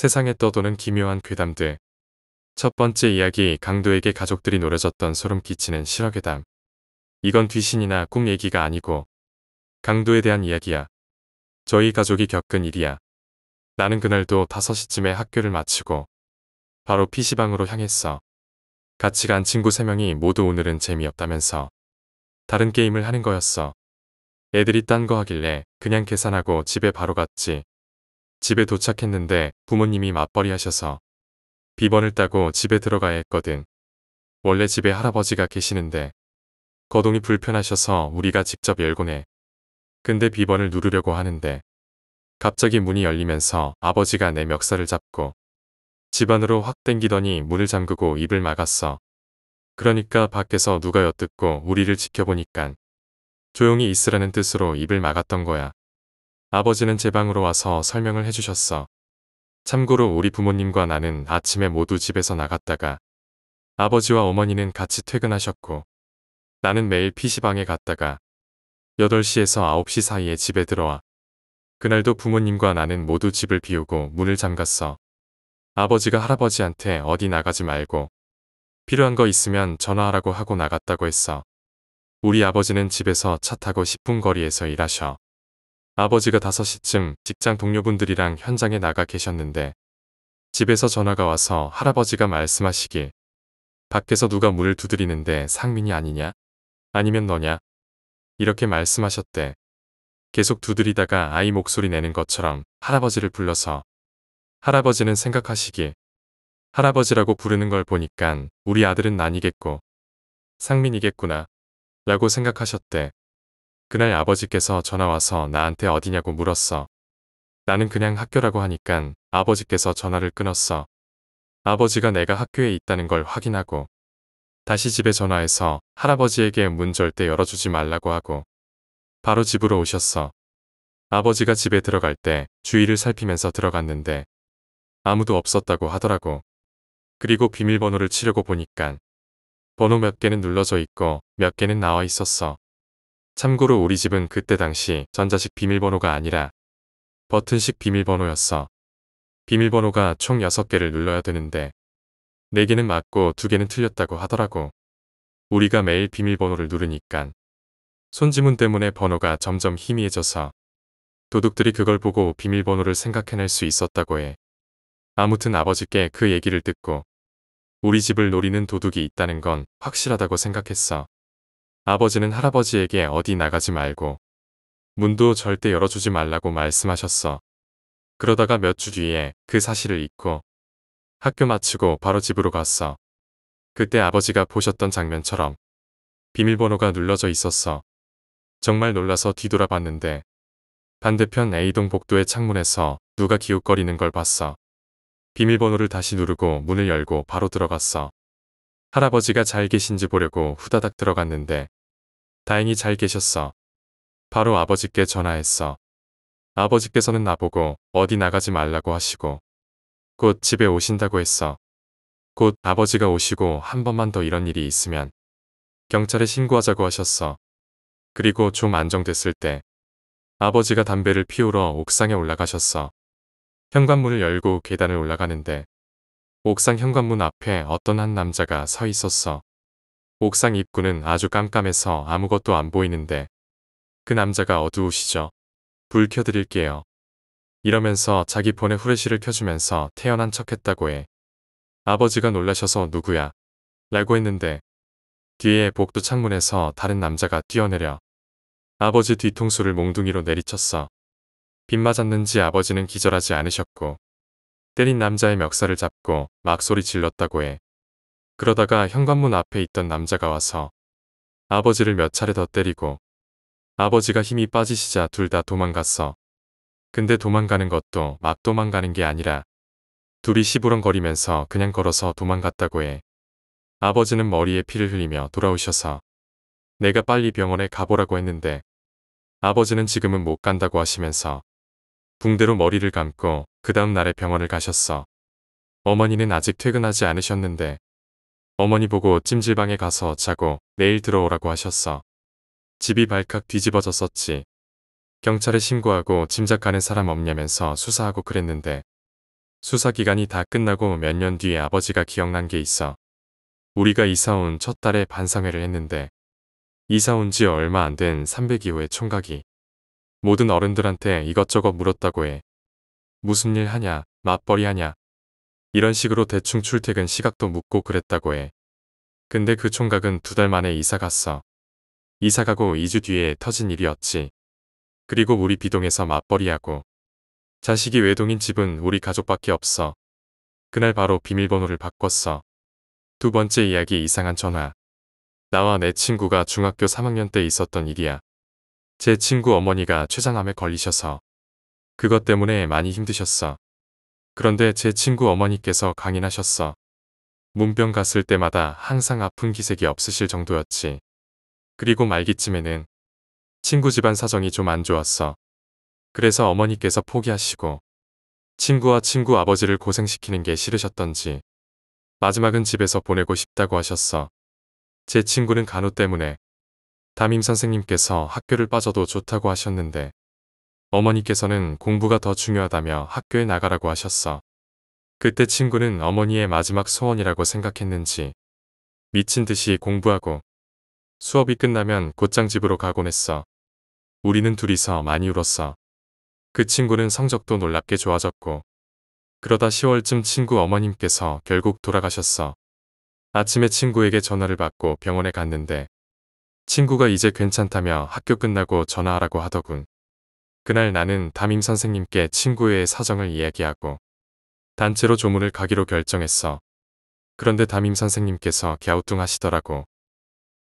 세상에 떠도는 기묘한 괴담들. 첫 번째 이야기, 강도에게 가족들이 노려졌던 소름 끼치는 실화괴담. 이건 귀신이나 꿈 얘기가 아니고 강도에 대한 이야기야. 저희 가족이 겪은 일이야. 나는 그날도 5시쯤에 학교를 마치고 바로 PC방으로 향했어. 같이 간 친구 3명이 모두 오늘은 재미없다면서 다른 게임을 하는 거였어. 애들이 딴 거 하길래 그냥 계산하고 집에 바로 갔지. 집에 도착했는데 부모님이 맞벌이 하셔서 비번을 따고 집에 들어가야 했거든. 원래 집에 할아버지가 계시는데 거동이 불편하셔서 우리가 직접 열곤 해. 근데 비번을 누르려고 하는데 갑자기 문이 열리면서 아버지가 내 멱살을 잡고 집 안으로 확 땡기더니 문을 잠그고 입을 막았어. 그러니까 밖에서 누가 엿듣고 우리를 지켜보니깐 조용히 있으라는 뜻으로 입을 막았던 거야. 아버지는 제 방으로 와서 설명을 해주셨어. 참고로 우리 부모님과 나는 아침에 모두 집에서 나갔다가 아버지와 어머니는 같이 퇴근하셨고 나는 매일 PC방에 갔다가 8시에서 9시 사이에 집에 들어와. 그날도 부모님과 나는 모두 집을 비우고 문을 잠갔어. 아버지가 할아버지한테 어디 나가지 말고 필요한 거 있으면 전화하라고 하고 나갔다고 했어. 우리 아버지는 집에서 차 타고 10분 거리에서 일하셔. 아버지가 5시쯤 직장 동료분들이랑 현장에 나가 계셨는데 집에서 전화가 와서 할아버지가 말씀하시길 밖에서 누가 문을 두드리는데 상민이 아니냐? 아니면 너냐? 이렇게 말씀하셨대. 계속 두드리다가 아이 목소리 내는 것처럼 할아버지를 불러서 할아버지는 생각하시길 할아버지라고 부르는 걸 보니깐 우리 아들은 아니겠고 상민이겠구나 라고 생각하셨대. 그날 아버지께서 전화와서 나한테 어디냐고 물었어. 나는 그냥 학교라고 하니깐 아버지께서 전화를 끊었어. 아버지가 내가 학교에 있다는 걸 확인하고 다시 집에 전화해서 할아버지에게 문 절대 열어주지 말라고 하고 바로 집으로 오셨어. 아버지가 집에 들어갈 때 주위를 살피면서 들어갔는데 아무도 없었다고 하더라고. 그리고 비밀번호를 치려고 보니깐 번호 몇 개는 눌러져 있고 몇 개는 나와 있었어. 참고로 우리 집은 그때 당시 전자식 비밀번호가 아니라 버튼식 비밀번호였어. 비밀번호가 총 6개를 눌러야 되는데 4개는 맞고 2개는 틀렸다고 하더라고. 우리가 매일 비밀번호를 누르니깐 손지문 때문에 번호가 점점 희미해져서 도둑들이 그걸 보고 비밀번호를 생각해낼 수 있었다고 해. 아무튼 아버지께 그 얘기를 듣고 우리 집을 노리는 도둑이 있다는 건 확실하다고 생각했어. 아버지는 할아버지에게 어디 나가지 말고 문도 절대 열어주지 말라고 말씀하셨어. 그러다가 몇 주 뒤에 그 사실을 잊고 학교 마치고 바로 집으로 갔어. 그때 아버지가 보셨던 장면처럼 비밀번호가 눌러져 있었어. 정말 놀라서 뒤돌아봤는데 반대편 A동 복도의 창문에서 누가 기웃거리는 걸 봤어. 비밀번호를 다시 누르고 문을 열고 바로 들어갔어. 할아버지가 잘 계신지 보려고 후다닥 들어갔는데 다행히 잘 계셨어. 바로 아버지께 전화했어. 아버지께서는 나보고 어디 나가지 말라고 하시고 곧 집에 오신다고 했어. 곧 아버지가 오시고 한 번만 더 이런 일이 있으면 경찰에 신고하자고 하셨어. 그리고 좀 안정됐을 때 아버지가 담배를 피우러 옥상에 올라가셨어. 현관문을 열고 계단을 올라가는데 옥상 현관문 앞에 어떤 한 남자가 서 있었어. 옥상 입구는 아주 깜깜해서 아무것도 안 보이는데 그 남자가 어두우시죠? 불 켜드릴게요. 이러면서 자기 폰에 후레쉬를 켜주면서 태어난 척했다고 해. 아버지가 놀라셔서 누구야? 라고 했는데 뒤에 복도 창문에서 다른 남자가 뛰어내려 아버지 뒤통수를 몽둥이로 내리쳤어. 빗 맞았는지 아버지는 기절하지 않으셨고 때린 남자의 멱살을 잡고 막 소리 질렀다고 해. 그러다가 현관문 앞에 있던 남자가 와서 아버지를 몇 차례 더 때리고 아버지가 힘이 빠지시자 둘 다 도망갔어. 근데 도망가는 것도 막 도망가는 게 아니라 둘이 시부렁거리면서 그냥 걸어서 도망갔다고 해. 아버지는 머리에 피를 흘리며 돌아오셔서 내가 빨리 병원에 가보라고 했는데 아버지는 지금은 못 간다고 하시면서 붕대로 머리를 감고 그 다음 날에 병원을 가셨어. 어머니는 아직 퇴근하지 않으셨는데 어머니 보고 찜질방에 가서 자고 내일 들어오라고 하셨어. 집이 발칵 뒤집어졌었지. 경찰에 신고하고 짐작 가는 사람 없냐면서 수사하고 그랬는데 수사기간이 다 끝나고 몇 년 뒤에 아버지가 기억난 게 있어. 우리가 이사 온 첫 달에 반상회를 했는데 이사 온 지 얼마 안 된 302호의 총각이 모든 어른들한테 이것저것 물었다고 해. 무슨 일 하냐, 맞벌이 하냐. 이런 식으로 대충 출퇴근 시각도 묻고 그랬다고 해. 근데 그 총각은 2달 만에 이사 갔어. 이사 가고 2주 뒤에 터진 일이었지. 그리고 우리 B동에서 맞벌이하고 자식이 외동인 집은 우리 가족밖에 없어. 그날 바로 비밀번호를 바꿨어. 두 번째 이야기 이상한 전화. 나와 내 친구가 중학교 3학년 때 있었던 일이야. 제 친구 어머니가 췌장암에 걸리셔서 그것 때문에 많이 힘드셨어. 그런데 제 친구 어머니께서 강인하셨어. 문병 갔을 때마다 항상 아픈 기색이 없으실 정도였지. 그리고 말기쯤에는 친구 집안 사정이 좀 안 좋았어. 그래서 어머니께서 포기하시고 친구와 친구 아버지를 고생시키는 게 싫으셨던지 마지막은 집에서 보내고 싶다고 하셨어. 제 친구는 간호 때문에 담임 선생님께서 학교를 빠져도 좋다고 하셨는데 어머니께서는 공부가 더 중요하다며 학교에 나가라고 하셨어. 그때 친구는 어머니의 마지막 소원이라고 생각했는지 미친 듯이 공부하고 수업이 끝나면 곧장 집으로 가곤 했어. 우리는 둘이서 많이 울었어. 그 친구는 성적도 놀랍게 좋아졌고 그러다 10월쯤 친구 어머님께서 결국 돌아가셨어. 아침에 친구에게 전화를 받고 병원에 갔는데 친구가 이제 괜찮다며 학교 끝나고 전화하라고 하더군. 그날 나는 담임 선생님께 친구의 사정을 이야기하고 단체로 조문을 가기로 결정했어. 그런데 담임 선생님께서 갸우뚱하시더라고.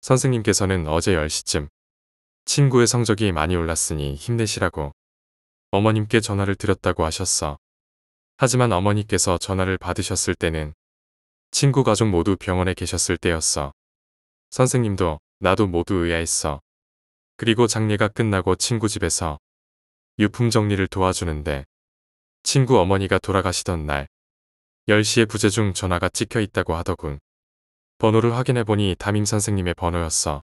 선생님께서는 어제 10시쯤 친구의 성적이 많이 올랐으니 힘내시라고 어머님께 전화를 드렸다고 하셨어. 하지만 어머니께서 전화를 받으셨을 때는 친구 가족 모두 병원에 계셨을 때였어. 선생님도 나도 모두 의아했어. 그리고 장례가 끝나고 친구 집에서 유품 정리를 도와주는데 친구 어머니가 돌아가시던 날 10시에 부재 중 전화가 찍혀 있다고 하더군. 번호를 확인해보니 담임 선생님의 번호였어.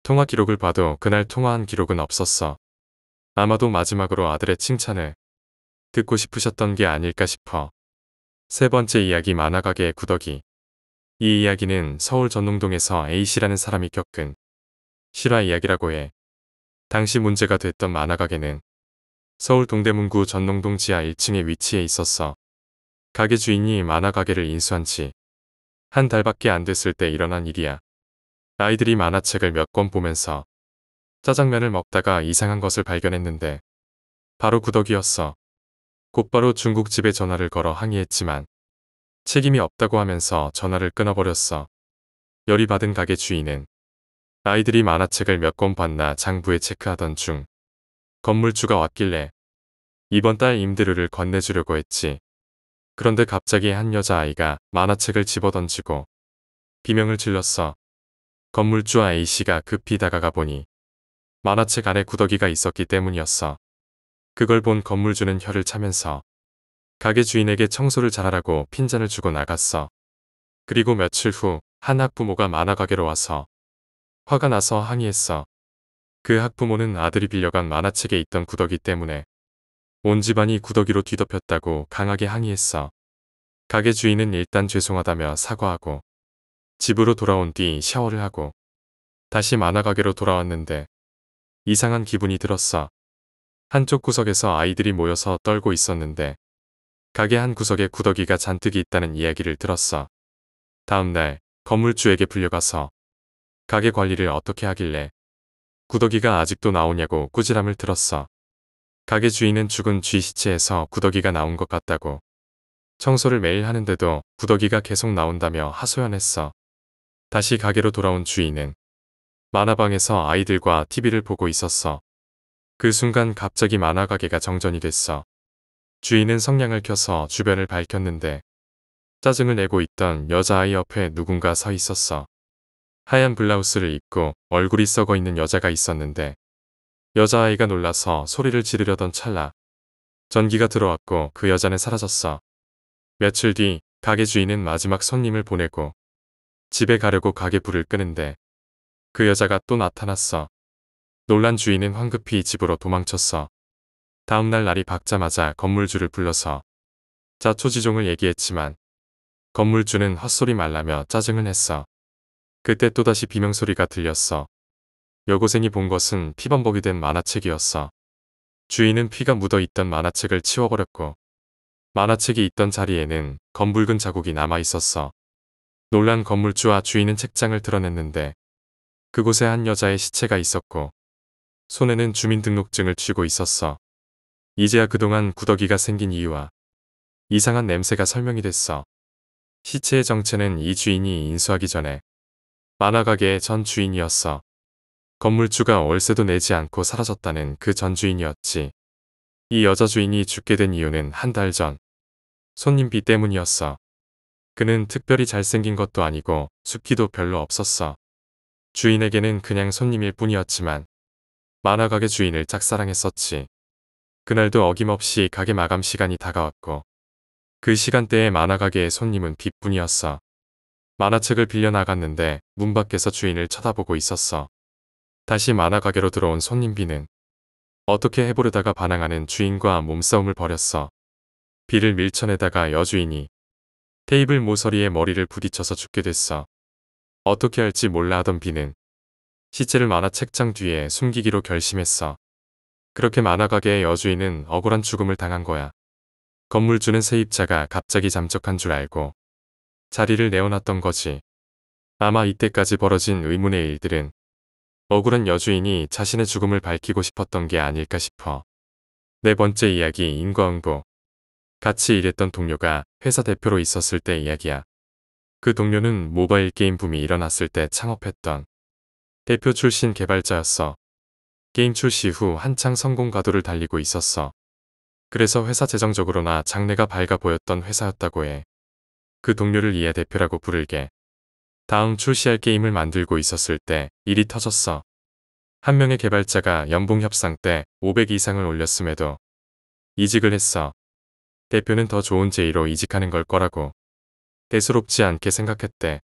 통화 기록을 봐도 그날 통화한 기록은 없었어. 아마도 마지막으로 아들의 칭찬을 듣고 싶으셨던 게 아닐까 싶어. 세 번째 이야기 만화가게의 구더기. 이 이야기는 서울 전농동에서 A씨라는 사람이 겪은 실화 이야기라고 해. 당시 문제가 됐던 만화가게는 서울 동대문구 전농동 지하 1층에 위치해 있었어. 가게 주인이 만화가게를 인수한 지 한 달밖에 안 됐을 때 일어난 일이야. 아이들이 만화책을 몇 권 보면서 짜장면을 먹다가 이상한 것을 발견했는데 바로 구더기였어. 곧바로 중국집에 전화를 걸어 항의했지만 책임이 없다고 하면서 전화를 끊어버렸어. 열이 받은 가게 주인은 아이들이 만화책을 몇 권 봤나 장부에 체크하던 중 건물주가 왔길래 이번 달 임대료를 건네주려고 했지. 그런데 갑자기 한 여자아이가 만화책을 집어던지고 비명을 질렀어. 건물주와 A씨가 급히 다가가 보니 만화책 안에 구더기가 있었기 때문이었어. 그걸 본 건물주는 혀를 차면서 가게 주인에게 청소를 잘하라고 핀잔을 주고 나갔어. 그리고 며칠 후 한 학부모가 만화가게로 와서 화가 나서 항의했어. 그 학부모는 아들이 빌려간 만화책에 있던 구더기 때문에 온 집안이 구더기로 뒤덮였다고 강하게 항의했어. 가게 주인은 일단 죄송하다며 사과하고 집으로 돌아온 뒤 샤워를 하고 다시 만화가게로 돌아왔는데 이상한 기분이 들었어. 한쪽 구석에서 아이들이 모여서 떨고 있었는데 가게 한 구석에 구더기가 잔뜩 있다는 이야기를 들었어. 다음날 건물주에게 불려가서 가게 관리를 어떻게 하길래 구더기가 아직도 나오냐고 꾸지람을 들었어. 가게 주인은 죽은 쥐 시체에서 구더기가 나온 것 같다고. 청소를 매일 하는데도 구더기가 계속 나온다며 하소연했어. 다시 가게로 돌아온 주인은 만화방에서 아이들과 TV를 보고 있었어. 그 순간 갑자기 만화가게가 정전이 됐어. 주인은 성냥을 켜서 주변을 밝혔는데 짜증을 내고 있던 여자아이 옆에 누군가 서 있었어. 하얀 블라우스를 입고 얼굴이 썩어 있는 여자가 있었는데 여자아이가 놀라서 소리를 지르려던 찰나 전기가 들어왔고 그 여자는 사라졌어. 며칠 뒤 가게 주인은 마지막 손님을 보내고 집에 가려고 가게 불을 끄는데 그 여자가 또 나타났어. 놀란 주인은 황급히 집으로 도망쳤어. 다음날 날이 밝자마자 건물주를 불러서 자초지종을 얘기했지만 건물주는 헛소리 말라며 짜증을 냈어. 그때 또다시 비명소리가 들렸어. 여고생이 본 것은 피범벅이 된 만화책이었어. 주인은 피가 묻어있던 만화책을 치워버렸고 만화책이 있던 자리에는 검붉은 자국이 남아있었어. 놀란 건물주와 주인은 책장을 드러냈는데 그곳에 한 여자의 시체가 있었고 손에는 주민등록증을 쥐고 있었어. 이제야 그동안 구더기가 생긴 이유와 이상한 냄새가 설명이 됐어. 시체의 정체는 이 주인이 인수하기 전에 만화가게의 전 주인이었어. 건물주가 월세도 내지 않고 사라졌다는 그 전 주인이었지. 이 여자 주인이 죽게 된 이유는 한 달 전 손님비 때문이었어. 그는 특별히 잘생긴 것도 아니고 숫기도 별로 없었어. 주인에게는 그냥 손님일 뿐이었지만 만화가게 주인을 짝사랑했었지. 그날도 어김없이 가게 마감 시간이 다가왔고 그 시간대에 만화가게의 손님은 빗뿐이었어. 만화책을 빌려 나갔는데 문 밖에서 주인을 쳐다보고 있었어. 다시 만화가게로 들어온 손님 비는 어떻게 해보려다가 반항하는 주인과 몸싸움을 벌였어. 비를 밀쳐내다가 여주인이 테이블 모서리에 머리를 부딪혀서 죽게 됐어. 어떻게 할지 몰라 하던 비는 시체를 만화책장 뒤에 숨기기로 결심했어. 그렇게 만화가게의 여주인은 억울한 죽음을 당한 거야. 건물주는 세입자가 갑자기 잠적한 줄 알고 자리를 내어놨던 거지. 아마 이때까지 벌어진 의문의 일들은 억울한 여주인이 자신의 죽음을 밝히고 싶었던 게 아닐까 싶어. 네 번째 이야기 인과응보. 같이 일했던 동료가 회사 대표로 있었을 때 이야기야. 그 동료는 모바일 게임 붐이 일어났을 때 창업했던 대표 출신 개발자였어. 게임 출시 후 한창 성공 가도를 달리고 있었어. 그래서 회사 재정적으로나 장래가 밝아 보였던 회사였다고 해. 그 동료를 이에 대표라고 부를게. 다음 출시할 게임을 만들고 있었을 때 일이 터졌어. 한 명의 개발자가 연봉 협상 때 500 이상을 올렸음에도 이직을 했어. 대표는 더 좋은 제의로 이직하는 걸 거라고 대수롭지 않게 생각했대.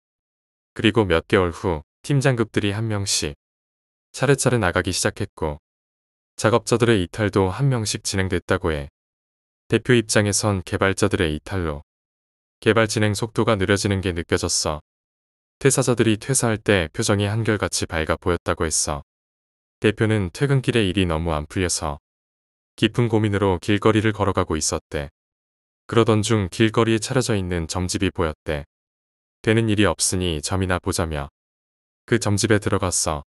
그리고 몇 개월 후 팀장급들이 한 명씩 차례차례 나가기 시작했고 작업자들의 이탈도 한 명씩 진행됐다고 해. 대표 입장에선 개발자들의 이탈로 개발 진행 속도가 느려지는 게 느껴졌어. 퇴사자들이 퇴사할 때 표정이 한결같이 밝아 보였다고 했어. 대표는 퇴근길에 일이 너무 안 풀려서 깊은 고민으로 길거리를 걸어가고 있었대. 그러던 중 길거리에 차려져 있는 점집이 보였대. 되는 일이 없으니 점이나 보자며 그 점집에 들어갔어.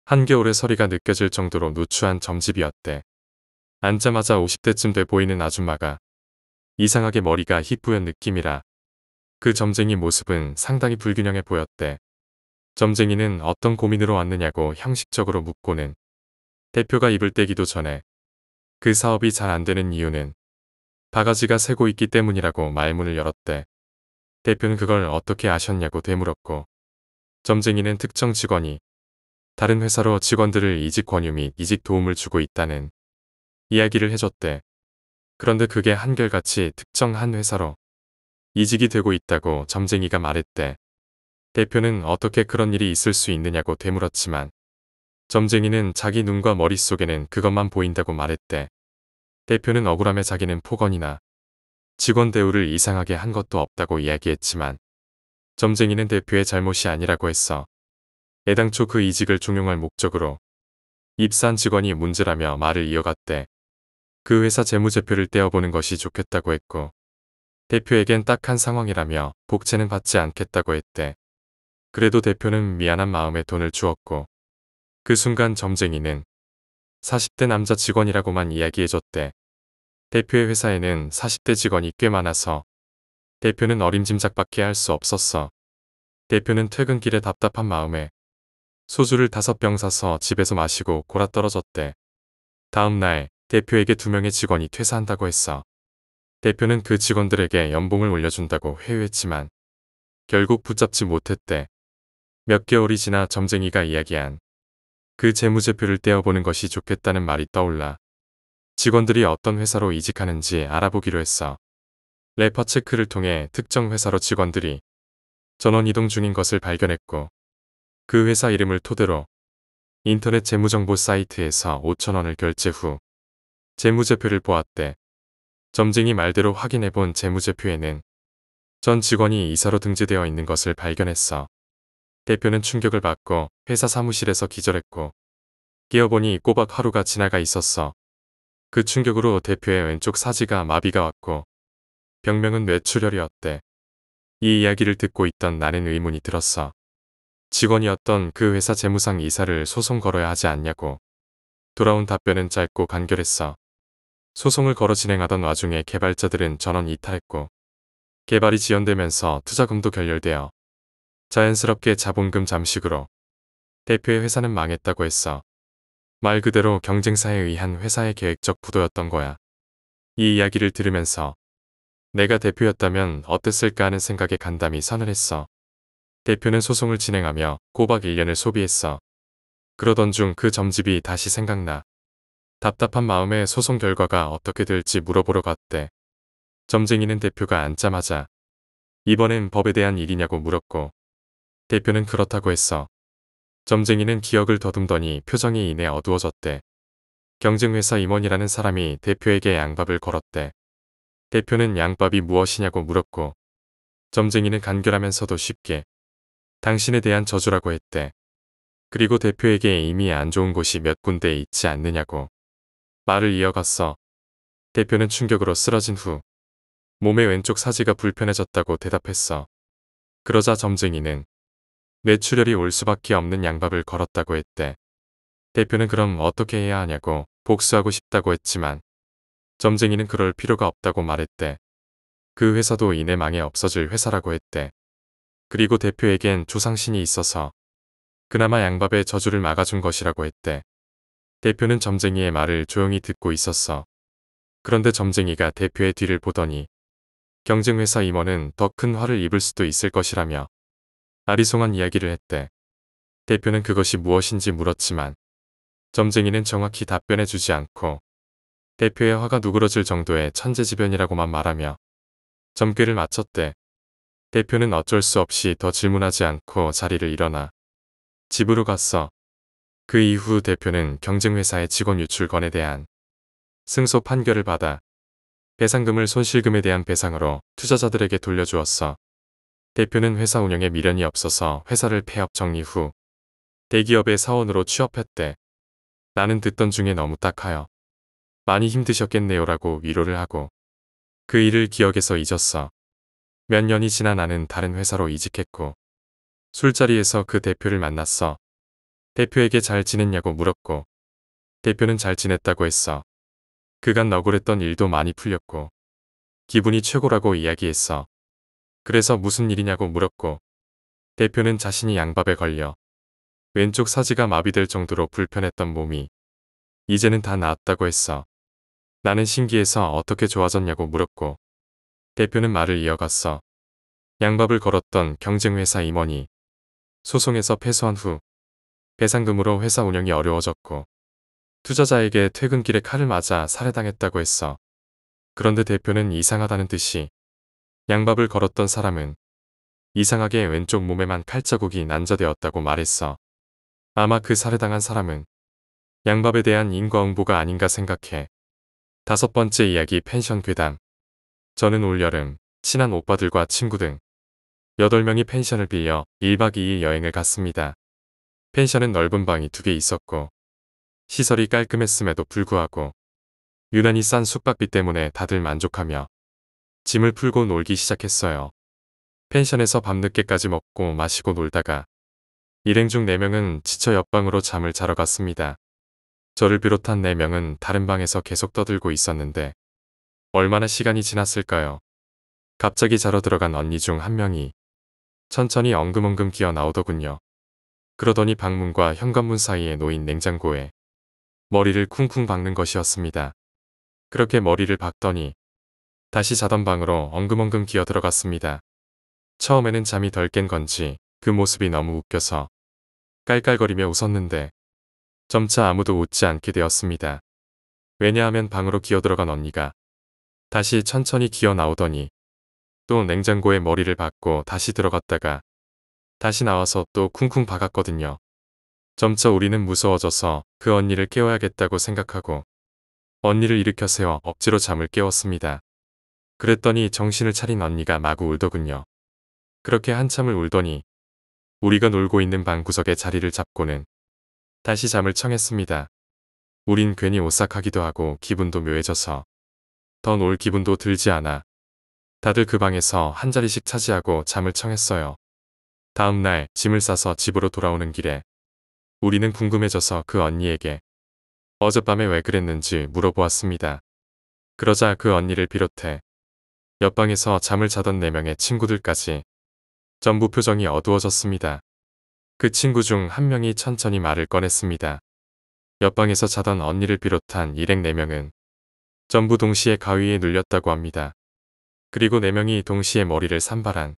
한겨울의 서리가 느껴질 정도로 누추한 점집이었대. 앉자마자 50대쯤 돼 보이는 아줌마가 이상하게 머리가 희뿌연 느낌이라 그 점쟁이 모습은 상당히 불균형해 보였대. 점쟁이는 어떤 고민으로 왔느냐고 형식적으로 묻고는 대표가 입을 떼기도 전에 그 사업이 잘 안 되는 이유는 바가지가 새고 있기 때문이라고 말문을 열었대. 대표는 그걸 어떻게 아셨냐고 되물었고 점쟁이는 특정 직원이 다른 회사로 직원들을 이직 권유 및 이직 도움을 주고 있다는 이야기를 해줬대. 그런데 그게 한결같이 특정 한 회사로 이직이 되고 있다고 점쟁이가 말했대. 대표는 어떻게 그런 일이 있을 수 있느냐고 되물었지만 점쟁이는 자기 눈과 머릿속에는 그것만 보인다고 말했대. 대표는 억울함에 자기는 폭언이나 직원 대우를 이상하게 한 것도 없다고 이야기했지만 점쟁이는 대표의 잘못이 아니라고 했어. 애당초 그 이직을 종용할 목적으로 입사한 직원이 문제라며 말을 이어갔대. 그 회사 재무제표를 떼어보는 것이 좋겠다고 했고 대표에겐 딱한 상황이라며 복채는 받지 않겠다고 했대. 그래도 대표는 미안한 마음에 돈을 주었고 그 순간 점쟁이는 40대 남자 직원이라고만 이야기해줬대. 대표의 회사에는 40대 직원이 꽤 많아서 대표는 어림짐작밖에 할 수 없었어. 대표는 퇴근길에 답답한 마음에 소주를 5병 사서 집에서 마시고 골아떨어졌대. 다음 날 대표에게 2명의 직원이 퇴사한다고 했어. 대표는 그 직원들에게 연봉을 올려준다고 회유했지만 결국 붙잡지 못했대. 몇 개월이 지나 점쟁이가 이야기한 그 재무제표를 떼어보는 것이 좋겠다는 말이 떠올라 직원들이 어떤 회사로 이직하는지 알아보기로 했어. 레퍼 체크를 통해 특정 회사로 직원들이 전원 이동 중인 것을 발견했고 그 회사 이름을 토대로 인터넷 재무정보 사이트에서 5,000원을 결제 후 재무제표를 보았대. 점쟁이 말대로 확인해본 재무제표에는 전 직원이 이사로 등재되어 있는 것을 발견했어. 대표는 충격을 받고 회사 사무실에서 기절했고 깨어보니 꼬박 하루가 지나가 있었어. 그 충격으로 대표의 왼쪽 사지가 마비가 왔고 병명은 뇌출혈이었대. 이 이야기를 듣고 있던 나는 의문이 들었어. 직원이었던 그 회사 재무상 이사를 소송 걸어야 하지 않냐고. 돌아온 답변은 짧고 간결했어. 소송을 걸어 진행하던 와중에 개발자들은 전원 이탈했고 개발이 지연되면서 투자금도 결렬되어 자연스럽게 자본금 잠식으로 대표의 회사는 망했다고 했어. 말 그대로 경쟁사에 의한 회사의 계획적 부도였던 거야. 이 이야기를 들으면서 내가 대표였다면 어땠을까 하는 생각에 간담이 서늘했어. 대표는 소송을 진행하며 꼬박 1년을 소비했어. 그러던 중 그 점집이 다시 생각나. 답답한 마음에 소송 결과가 어떻게 될지 물어보러 갔대. 점쟁이는 대표가 앉자마자 이번엔 법에 대한 일이냐고 물었고 대표는 그렇다고 했어. 점쟁이는 기억을 더듬더니 표정이 이내 어두워졌대. 경쟁회사 임원이라는 사람이 대표에게 양밥을 걸었대. 대표는 양밥이 무엇이냐고 물었고 점쟁이는 간결하면서도 쉽게 당신에 대한 저주라고 했대. 그리고 대표에게 이미 안 좋은 곳이 몇 군데 있지 않느냐고 말을 이어갔어. 대표는 충격으로 쓰러진 후 몸의 왼쪽 사지가 불편해졌다고 대답했어. 그러자 점쟁이는 뇌출혈이 올 수밖에 없는 양밥을 걸었다고 했대. 대표는 그럼 어떻게 해야 하냐고 복수하고 싶다고 했지만 점쟁이는 그럴 필요가 없다고 말했대. 그 회사도 이내 망해 없어질 회사라고 했대. 그리고 대표에겐 조상신이 있어서 그나마 양밥의 저주를 막아준 것이라고 했대. 대표는 점쟁이의 말을 조용히 듣고 있었어. 그런데 점쟁이가 대표의 뒤를 보더니 경쟁회사 임원은 더 큰 화를 입을 수도 있을 것이라며 아리송한 이야기를 했대. 대표는 그것이 무엇인지 물었지만 점쟁이는 정확히 답변해주지 않고 대표의 화가 누그러질 정도의 천재지변이라고만 말하며 점괘를 마쳤대. 대표는 어쩔 수 없이 더 질문하지 않고 자리를 일어나 집으로 갔어. 그 이후 대표는 경쟁회사의 직원 유출건에 대한 승소 판결을 받아 배상금을 손실금에 대한 배상으로 투자자들에게 돌려주었어. 대표는 회사 운영에 미련이 없어서 회사를 폐업 정리 후 대기업의 사원으로 취업했대. 나는 듣던 중에 너무 딱하여 많이 힘드셨겠네요라고 위로를 하고 그 일을 기억에서 잊었어. 몇 년이 지나 나는 다른 회사로 이직했고 술자리에서 그 대표를 만났어. 대표에게 잘 지냈냐고 물었고 대표는 잘 지냈다고 했어. 그간 억울했던 일도 많이 풀렸고 기분이 최고라고 이야기했어. 그래서 무슨 일이냐고 물었고 대표는 자신이 양밥에 걸려 왼쪽 사지가 마비될 정도로 불편했던 몸이 이제는 다 나았다고 했어. 나는 신기해서 어떻게 좋아졌냐고 물었고 대표는 말을 이어갔어. 양밥을 걸었던 경쟁회사 임원이 소송에서 패소한 후 배상금으로 회사 운영이 어려워졌고 투자자에게 퇴근길에 칼을 맞아 살해당했다고 했어. 그런데 대표는 이상하다는 듯이 양밥을 걸었던 사람은 이상하게 왼쪽 몸에만 칼자국이 난자되었다고 말했어. 아마 그 살해당한 사람은 양밥에 대한 인과응보가 아닌가 생각해. 5번째 이야기 펜션 괴담. 저는 올여름 친한 오빠들과 친구 등 8명이 펜션을 빌려 1박 2일 여행을 갔습니다. 펜션은 넓은 방이 2개 있었고 시설이 깔끔했음에도 불구하고 유난히 싼 숙박비 때문에 다들 만족하며 짐을 풀고 놀기 시작했어요. 펜션에서 밤늦게까지 먹고 마시고 놀다가 일행 중 4명은 지쳐 옆방으로 잠을 자러 갔습니다. 저를 비롯한 4명은 다른 방에서 계속 떠들고 있었는데 얼마나 시간이 지났을까요? 갑자기 자러 들어간 언니 중 한 명이 천천히 엉금엉금 기어 나오더군요. 그러더니 방문과 현관문 사이에 놓인 냉장고에 머리를 쿵쿵 박는 것이었습니다. 그렇게 머리를 박더니 다시 자던 방으로 엉금엉금 기어 들어갔습니다. 처음에는 잠이 덜 깬 건지 그 모습이 너무 웃겨서 깔깔거리며 웃었는데 점차 아무도 웃지 않게 되었습니다. 왜냐하면 방으로 기어 들어간 언니가 다시 천천히 기어 나오더니 또 냉장고에 머리를 박고 다시 들어갔다가 다시 나와서 또 쿵쿵 박았거든요. 점차 우리는 무서워져서 그 언니를 깨워야겠다고 생각하고 언니를 일으켜 세워 억지로 잠을 깨웠습니다. 그랬더니 정신을 차린 언니가 마구 울더군요. 그렇게 한참을 울더니 우리가 놀고 있는 방 구석에 자리를 잡고는 다시 잠을 청했습니다. 우린 괜히 오싹하기도 하고 기분도 묘해져서 더 놀 기분도 들지 않아 다들 그 방에서 한 자리씩 차지하고 잠을 청했어요. 다음 날 짐을 싸서 집으로 돌아오는 길에 우리는 궁금해져서 그 언니에게 어젯밤에 왜 그랬는지 물어보았습니다. 그러자 그 언니를 비롯해 옆방에서 잠을 자던 4명의 친구들까지 전부 표정이 어두워졌습니다. 그 친구 중 한 명이 천천히 말을 꺼냈습니다. 옆방에서 자던 언니를 비롯한 일행 4명은 전부 동시에 가위에 눌렸다고 합니다. 그리고 4명이 동시에 머리를 산발한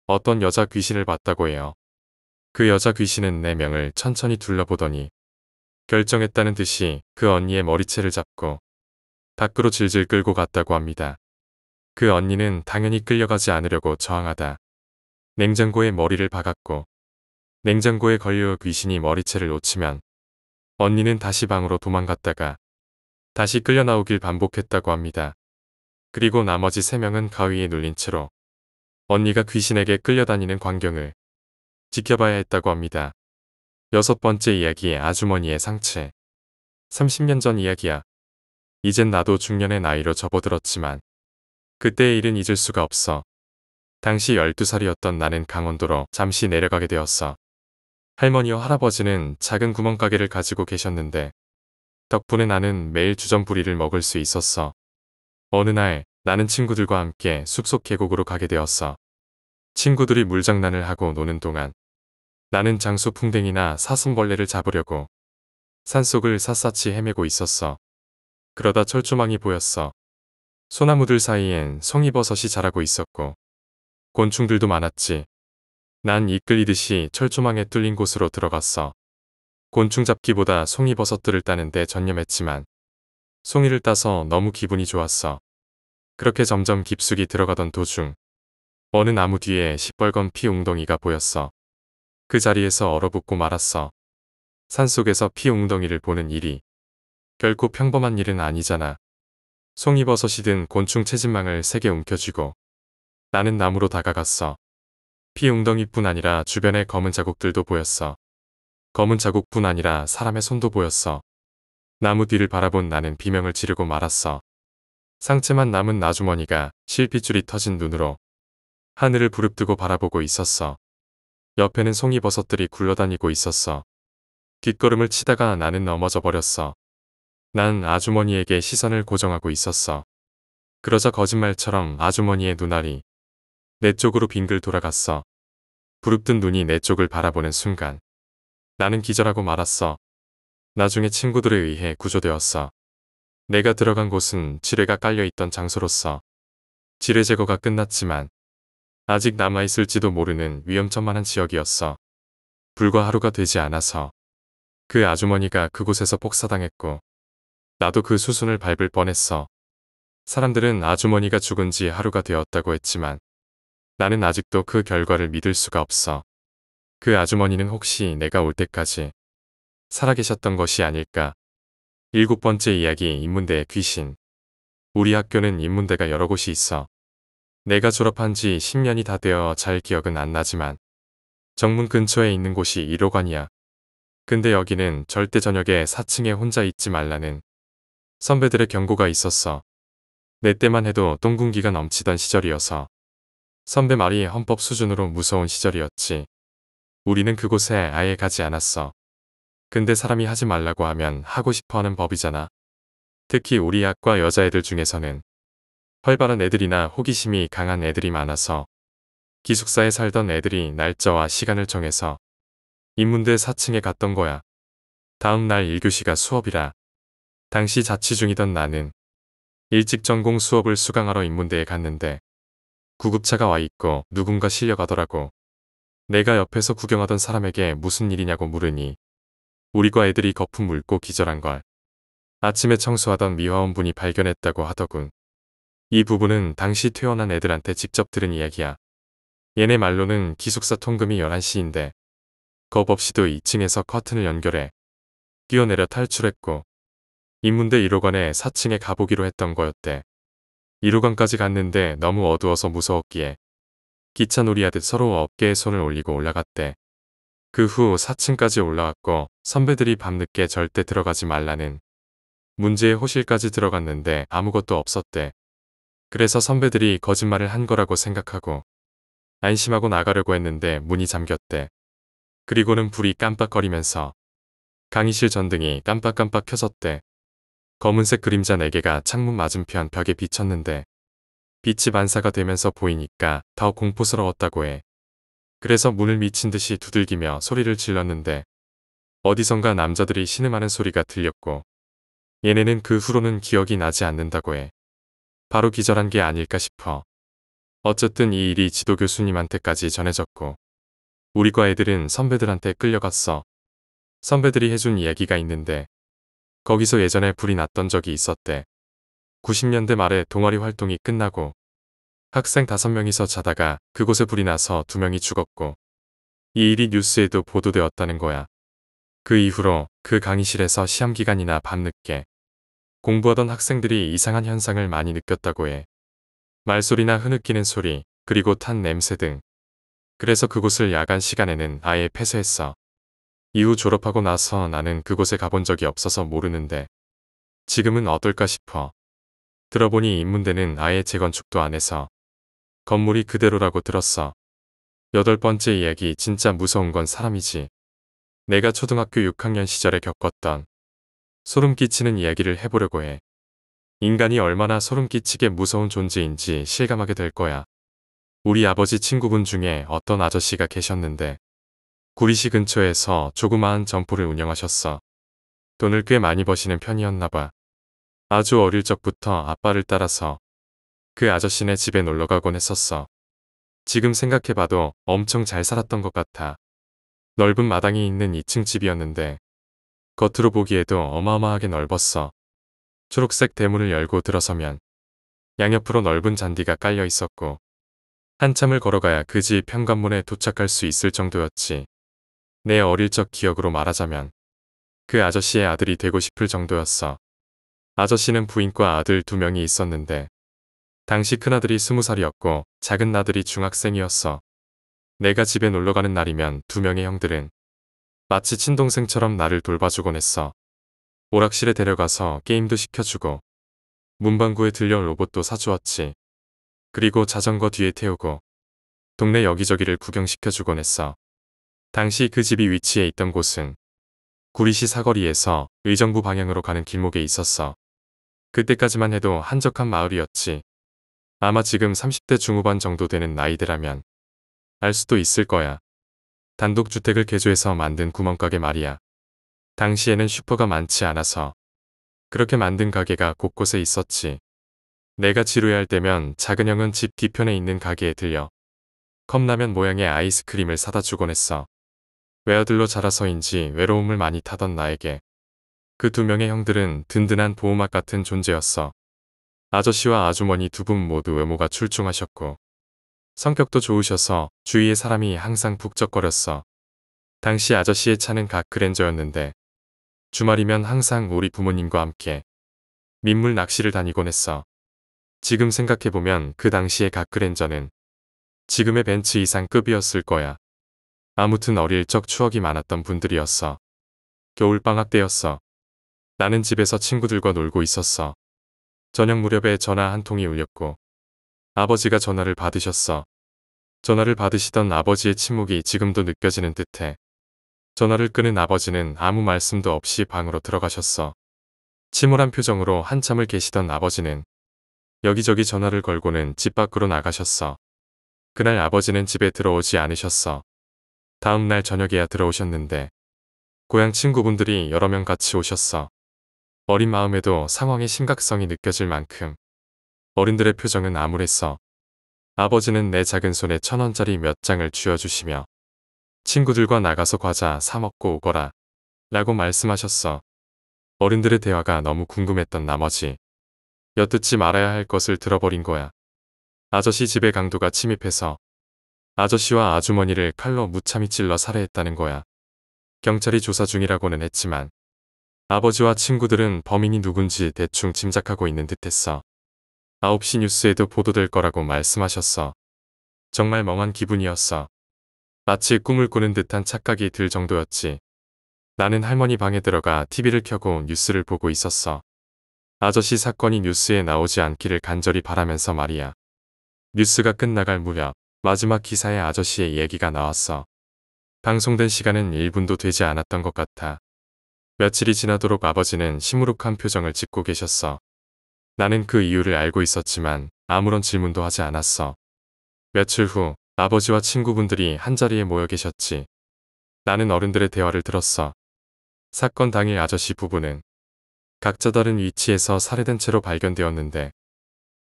어떤 여자 귀신을 봤다고 해요. 그 여자 귀신은 4명을 천천히 둘러보더니 결정했다는 듯이 그 언니의 머리채를 잡고 밖으로 질질 끌고 갔다고 합니다. 그 언니는 당연히 끌려가지 않으려고 저항하다 냉장고에 머리를 박았고 냉장고에 걸려 귀신이 머리채를 놓치면 언니는 다시 방으로 도망갔다가 다시 끌려 나오길 반복했다고 합니다. 그리고 나머지 3명은 가위에 눌린 채로 언니가 귀신에게 끌려다니는 광경을 지켜봐야 했다고 합니다. 6번째 이야기 아주머니의 상체. 30년 전 이야기야. 이젠 나도 중년의 나이로 접어들었지만 그때의 일은 잊을 수가 없어. 당시 12살이었던 나는 강원도로 잠시 내려가게 되었어. 할머니와 할아버지는 작은 구멍가게를 가지고 계셨는데 덕분에 나는 매일 주전부리를 먹을 수 있었어. 어느 날 나는 친구들과 함께 숲속 계곡으로 가게 되었어. 친구들이 물장난을 하고 노는 동안 나는 장수풍뎅이나 사슴벌레를 잡으려고 산속을 샅샅이 헤매고 있었어. 그러다 철조망이 보였어. 소나무들 사이엔 송이버섯이 자라고 있었고 곤충들도 많았지. 난 이끌리듯이 철조망에 뚫린 곳으로 들어갔어. 곤충 잡기보다 송이버섯들을 따는 데 전념했지만 송이를 따서 너무 기분이 좋았어. 그렇게 점점 깊숙이 들어가던 도중 어느 나무 뒤에 시뻘건 피 웅덩이가 보였어. 그 자리에서 얼어붙고 말았어. 산속에서 피 웅덩이를 보는 일이 결코 평범한 일은 아니잖아. 송이버섯이 든 곤충 채집망을 세게 움켜쥐고 나는 나무로 다가갔어. 피 웅덩이뿐 아니라 주변에 검은 자국들도 보였어. 검은 자국뿐 아니라 사람의 손도 보였어. 나무 뒤를 바라본 나는 비명을 지르고 말았어. 상체만 남은 아주머니가 실핏줄이 터진 눈으로 하늘을 부릅뜨고 바라보고 있었어. 옆에는 송이버섯들이 굴러다니고 있었어. 뒷걸음을 치다가 나는 넘어져 버렸어. 난 아주머니에게 시선을 고정하고 있었어. 그러자 거짓말처럼 아주머니의 눈알이 내 쪽으로 빙글 돌아갔어. 부릅뜬 눈이 내 쪽을 바라보는 순간 나는 기절하고 말았어. 나중에 친구들에 의해 구조되었어. 내가 들어간 곳은 지뢰가 깔려있던 장소로서 지뢰 제거가 끝났지만 아직 남아있을지도 모르는 위험천만한 지역이었어. 불과 하루가 되지 않아서 그 아주머니가 그곳에서 폭사당했고 나도 그 수순을 밟을 뻔했어. 사람들은 아주머니가 죽은 지 하루가 되었다고 했지만 나는 아직도 그 결과를 믿을 수가 없어. 그 아주머니는 혹시 내가 올 때까지 살아계셨던 것이 아닐까. 7번째 이야기 인문대의 귀신. 우리 학교는 인문대가 여러 곳이 있어. 내가 졸업한 지 10년이 다 되어 잘 기억은 안 나지만 정문 근처에 있는 곳이 1호관이야. 근데 여기는 절대 저녁에 4층에 혼자 있지 말라는 선배들의 경고가 있었어. 내 때만 해도 똥군기가 넘치던 시절이어서 선배 말이 헌법 수준으로 무서운 시절이었지. 우리는 그곳에 아예 가지 않았어. 근데 사람이 하지 말라고 하면 하고 싶어하는 법이잖아. 특히 우리 학과 여자애들 중에서는 활발한 애들이나 호기심이 강한 애들이 많아서 기숙사에 살던 애들이 날짜와 시간을 정해서 인문대 4층에 갔던 거야. 다음 날 1교시가 수업이라 당시 자취 중이던 나는 일찍 전공 수업을 수강하러 인문대에 갔는데 구급차가 와 있고 누군가 실려가더라고. 내가 옆에서 구경하던 사람에게 무슨 일이냐고 물으니 우리 과 애들이 거품 물고 기절한 걸 아침에 청소하던 미화원분이 발견했다고 하더군. 이 부분은 당시 퇴원한 애들한테 직접 들은 이야기야. 얘네 말로는 기숙사 통금이 11시인데 겁 없이도 2층에서 커튼을 연결해 뛰어내려 탈출했고 인문대 1호관에 4층에 가보기로 했던 거였대. 1호관까지 갔는데 너무 어두워서 무서웠기에 기차 놀이하듯 서로 어깨에 손을 올리고 올라갔대. 그 후 4층까지 올라왔고 선배들이 밤늦게 절대 들어가지 말라는 문제의 호실까지 들어갔는데 아무것도 없었대. 그래서 선배들이 거짓말을 한 거라고 생각하고 안심하고 나가려고 했는데 문이 잠겼대. 그리고는 불이 깜빡거리면서 강의실 전등이 깜빡깜빡 켜졌대. 검은색 그림자 4개가 창문 맞은편 벽에 비쳤는데 빛이 반사가 되면서 보이니까 더 공포스러웠다고 해. 그래서 문을 미친 듯이 두들기며 소리를 질렀는데 어디선가 남자들이 신음하는 소리가 들렸고 얘네는 그 후로는 기억이 나지 않는다고 해. 바로 기절한 게 아닐까 싶어. 어쨌든 이 일이 지도 교수님한테까지 전해졌고 우리 과 애들은 선배들한테 끌려갔어. 선배들이 해준 이야기가 있는데 거기서 예전에 불이 났던 적이 있었대. 90년대 말에 동아리 활동이 끝나고 학생 5명이서 자다가 그곳에 불이 나서 2명이 죽었고 이 일이 뉴스에도 보도되었다는 거야. 그 이후로 그 강의실에서 시험기간이나 밤늦게 공부하던 학생들이 이상한 현상을 많이 느꼈다고 해. 말소리나 흐느끼는 소리, 그리고 탄 냄새 등. 그래서 그곳을 야간 시간에는 아예 폐쇄했어. 이후 졸업하고 나서 나는 그곳에 가본 적이 없어서 모르는데 지금은 어떨까 싶어. 들어보니 인문대는 아예 재건축도 안 해서 건물이 그대로라고 들었어. 8번째 이야기. 진짜 무서운 건 사람이지. 내가 초등학교 6학년 시절에 겪었던 소름 끼치는 이야기를 해보려고 해. 인간이 얼마나 소름 끼치게 무서운 존재인지 실감하게 될 거야. 우리 아버지 친구분 중에 어떤 아저씨가 계셨는데 구리시 근처에서 조그마한 점포를 운영하셨어. 돈을 꽤 많이 버시는 편이었나 봐. 아주 어릴 적부터 아빠를 따라서 그 아저씨네 집에 놀러 가곤 했었어. 지금 생각해봐도 엄청 잘 살았던 것 같아. 넓은 마당이 있는 2층 집이었는데 겉으로 보기에도 어마어마하게 넓었어. 초록색 대문을 열고 들어서면 양옆으로 넓은 잔디가 깔려 있었고 한참을 걸어가야 그 집 현관문에 도착할 수 있을 정도였지. 내 어릴 적 기억으로 말하자면 그 아저씨의 아들이 되고 싶을 정도였어. 아저씨는 부인과 아들 2명이 있었는데 당시 큰아들이 20살이었고 작은 아들이 중학생이었어. 내가 집에 놀러가는 날이면 2명의 형들은 마치 친동생처럼 나를 돌봐주곤 했어. 오락실에 데려가서 게임도 시켜주고 문방구에 들려 로봇도 사주었지. 그리고 자전거 뒤에 태우고 동네 여기저기를 구경시켜주곤 했어. 당시 그 집이 위치해 있던 곳은 구리시 사거리에서 의정부 방향으로 가는 길목에 있었어. 그때까지만 해도 한적한 마을이었지. 아마 지금 30대 중후반 정도 되는 나이대라면 알 수도 있을 거야. 단독주택을 개조해서 만든 구멍가게 말이야. 당시에는 슈퍼가 많지 않아서 그렇게 만든 가게가 곳곳에 있었지. 내가 지루해할 때면 작은 형은 집 뒤편에 있는 가게에 들려 컵라면 모양의 아이스크림을 사다 주곤 했어. 외아들로 자라서인지 외로움을 많이 타던 나에게 그 2명의 형들은 든든한 보호막 같은 존재였어. 아저씨와 아주머니 2분 모두 외모가 출중하셨고 성격도 좋으셔서 주위의 사람이 항상 북적거렸어. 당시 아저씨의 차는 각 그랜저였는데 주말이면 항상 우리 부모님과 함께 민물 낚시를 다니곤 했어. 지금 생각해보면 그 당시의 각 그랜저는 지금의 벤츠 이상 급이었을 거야. 아무튼 어릴 적 추억이 많았던 분들이었어. 겨울방학 때였어. 나는 집에서 친구들과 놀고 있었어. 저녁 무렵에 전화 한 통이 울렸고 아버지가 전화를 받으셨어. 전화를 받으시던 아버지의 침묵이 지금도 느껴지는 듯해. 전화를 끊은 아버지는 아무 말씀도 없이 방으로 들어가셨어. 침울한 표정으로 한참을 계시던 아버지는 여기저기 전화를 걸고는 집 밖으로 나가셨어. 그날 아버지는 집에 들어오지 않으셨어. 다음 날 저녁에야 들어오셨는데 고향 친구분들이 여러 명 같이 오셨어. 어린 마음에도 상황의 심각성이 느껴질 만큼 어른들의 표정은 암울했어. 아버지는 내 작은 손에 1,000원짜리 몇 장을 쥐어주시며 친구들과 나가서 과자 사 먹고 오거라 라고 말씀하셨어. 어른들의 대화가 너무 궁금했던 나머지 엿듣지 말아야 할 것을 들어버린 거야. 아저씨 집에 강도가 침입해서 아저씨와 아주머니를 칼로 무참히 찔러 살해했다는 거야. 경찰이 조사 중이라고는 했지만 아버지와 친구들은 범인이 누군지 대충 짐작하고 있는 듯했어. 9시 뉴스에도 보도될 거라고 말씀하셨어. 정말 멍한 기분이었어. 마치 꿈을 꾸는 듯한 착각이 들 정도였지. 나는 할머니 방에 들어가 TV를 켜고 뉴스를 보고 있었어. 아저씨 사건이 뉴스에 나오지 않기를 간절히 바라면서 말이야. 뉴스가 끝나갈 무렵 마지막 기사에 아저씨의 얘기가 나왔어. 방송된 시간은 1분도 되지 않았던 것 같아. 며칠이 지나도록 아버지는 시무룩한 표정을 짓고 계셨어. 나는 그 이유를 알고 있었지만 아무런 질문도 하지 않았어. 며칠 후 아버지와 친구분들이 한자리에 모여 계셨지. 나는 어른들의 대화를 들었어. 사건 당일 아저씨 부부는 각자 다른 위치에서 살해된 채로 발견되었는데